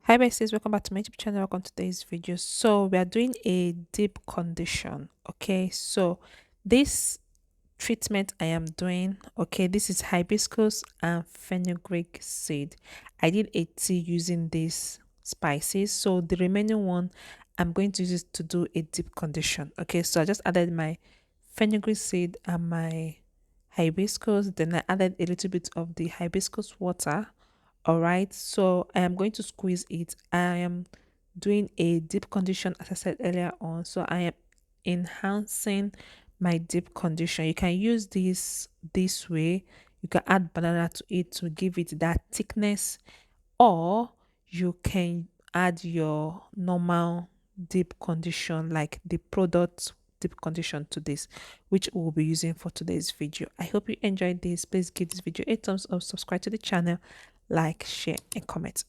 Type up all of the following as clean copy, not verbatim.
Hi besties, welcome back to my YouTube channel. Welcome to today's video. So we are doing a deep condition. Okay, so this treatment I am doing, okay, this is hibiscus and fenugreek seed. I did a tea using these spices, so the remaining one I'm going to use it to do a deep condition. Okay, so I just added my fenugreek seed and my hibiscus, then I added a little bit of the hibiscus water. All right, so I am going to squeeze it. I am doing a deep condition as I said earlier on, so I am enhancing my deep condition. You can use this way. You can add banana to it to give it that thickness, or you can add your normal deep condition like the product deep condition to this, which we'll be using for today's video. I hope you enjoyed this. Please give this video a thumbs up, subscribe to the channel, like, share and comment.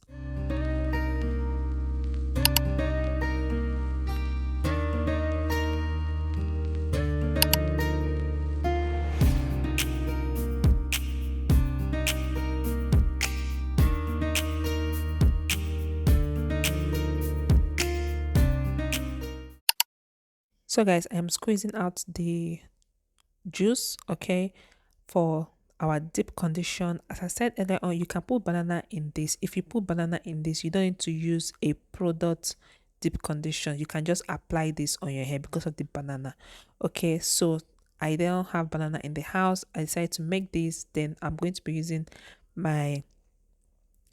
So guys, I am squeezing out the juice, okay, for our deep condition. As I said earlier on, you can put banana in this. If you put banana in this, you don't need to use a product deep condition. You can just apply this on your hair because of the banana. Okay, so I don't have banana in the house. I decided to make this. Then I'm going to be using my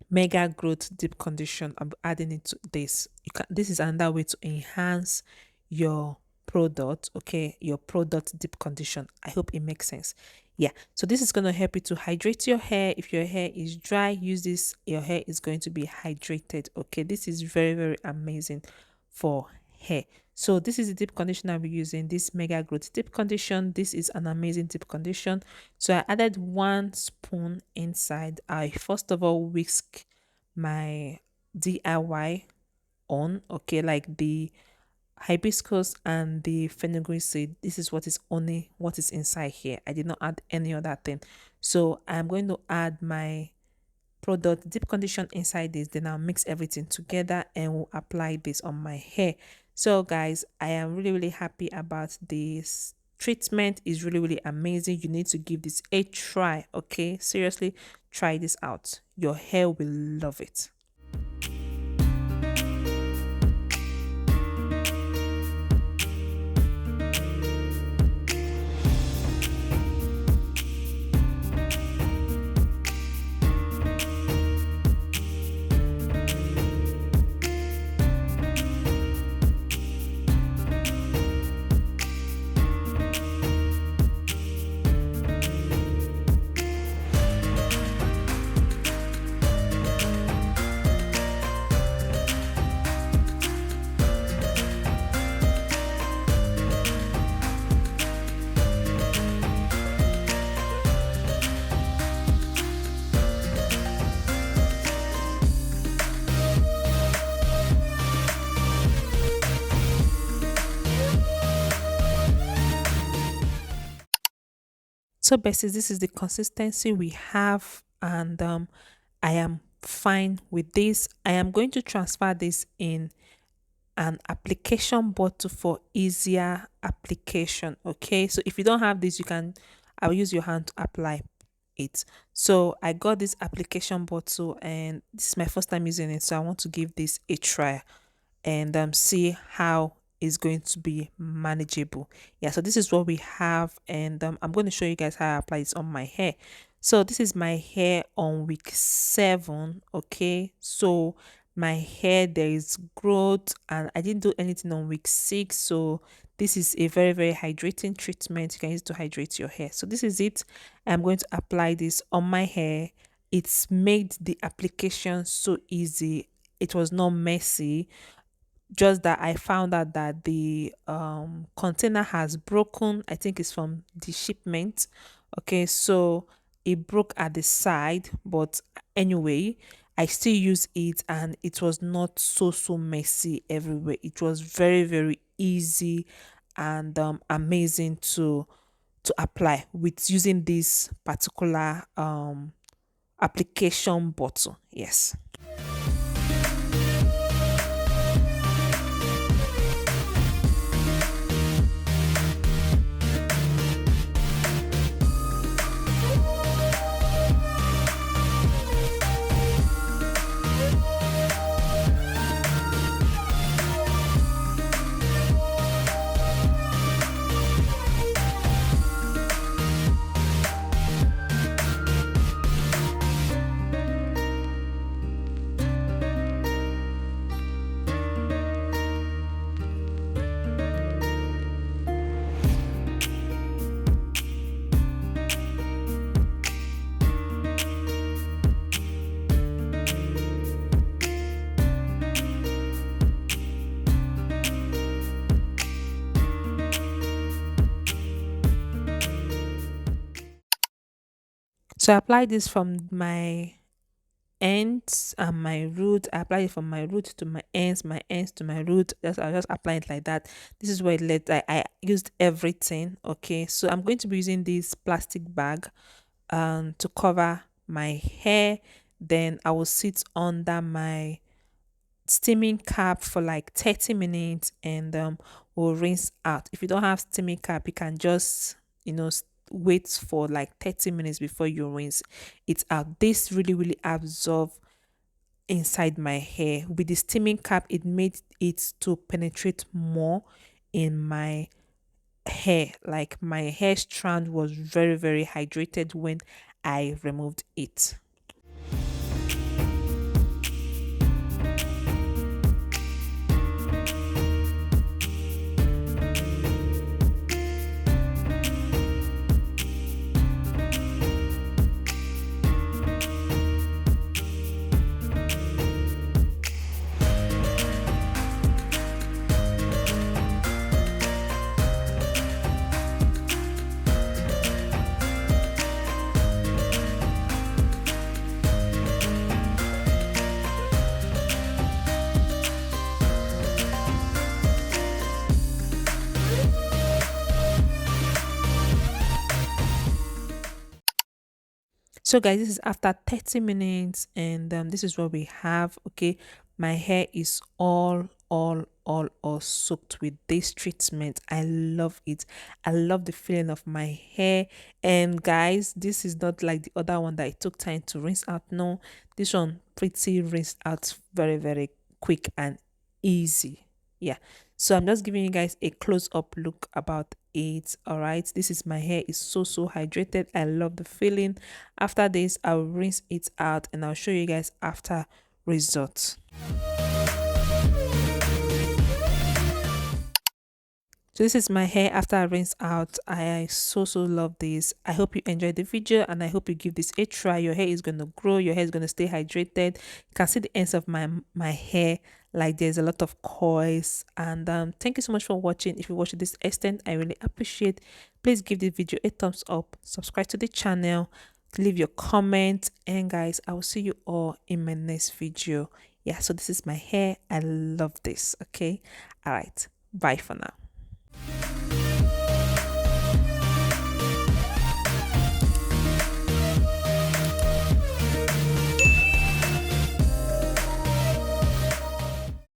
mega growth deep condition. I'm adding it to this. This is another way to enhance your product, okay, your product deep condition. I hope it makes sense. Yeah, so this is going to help you to hydrate your hair. If your hair is dry, use this. Your hair is going to be hydrated. Okay, this is very amazing for hair. So this is the deep condition I'll be using, this mega growth deep condition. This is an amazing deep condition. So I added 1 spoon inside. I first of all whisk my DIY on, okay, like the hibiscus and the fenugreek seed. This is what is inside here. I did not add any other thing. So I'm going to add my product deep condition inside this, then I'll mix everything together and we'll apply this on my hair. So guys, I am really happy about this treatment. Is really amazing. You need to give this a try. Okay, seriously, try this out. Your hair will love it. So besties, this is the consistency we have, and I am fine with this. I am going to transfer this in an application bottle for easier application. Okay, so if you don't have this, I'll use your hand to apply it. So I got this application bottle and this is my first time using it, so I want to give this a try and see how it's going to be manageable. Yeah, so this is what we have, and I'm going to show you guys how I apply this on my hair. So this is my hair on week 7. Okay, so my hair, there is growth and I didn't do anything on week 6. So this is a very hydrating treatment. You can use it to hydrate your hair. So this is it. I'm going to apply this on my hair. It's made the application so easy. It was not messy, just that I found out that the container has broken. I think it's from the shipment. Okay, so it broke at the side, but anyway, I still use it and it was not so messy everywhere. It was very easy and amazing to apply with using this particular application bottle. Yes. So I apply this from my ends and my root. I apply it from my root to my ends to my root. I'll just apply it like that. This is where it led. I used everything. Okay, so I'm going to be using this plastic bag to cover my hair. Then I will sit under my steaming cap for like 30 minutes and we'll rinse out. If you don't have steaming cap, you can just, wait for like 30 minutes before you rinse it out. This really, really absorb inside my hair. With the steaming cap, it made it to penetrate more in my hair. Like my hair strand was very, very hydrated when I removed it. So guys, this is after 30 minutes and this is what we have. Okay, my hair is all soaked with this treatment. I love it. I love the feeling of my hair. And guys, this is not like the other one that it took time to rinse out. No, this one pretty rinsed out very, very quick and easy. Yeah, so I'm just giving you guys a close-up look about it. All right, this is my hair is so hydrated. I love the feeling. After this, I'll rinse it out and I'll show you guys after results. So this is my hair after I rinse out. I so love this. I hope you enjoyed the video and I hope you give this a try. Your hair is going to grow. Your hair is going to stay hydrated. You can see the ends of my hair, like there's a lot of coils. And thank you so much for watching. If you watch this extent, I really appreciate. Please give the video a thumbs up. Subscribe to the channel. Leave your comment. And guys, I will see you all in my next video. Yeah, so this is my hair. I love this. Okay. All right. Bye for now.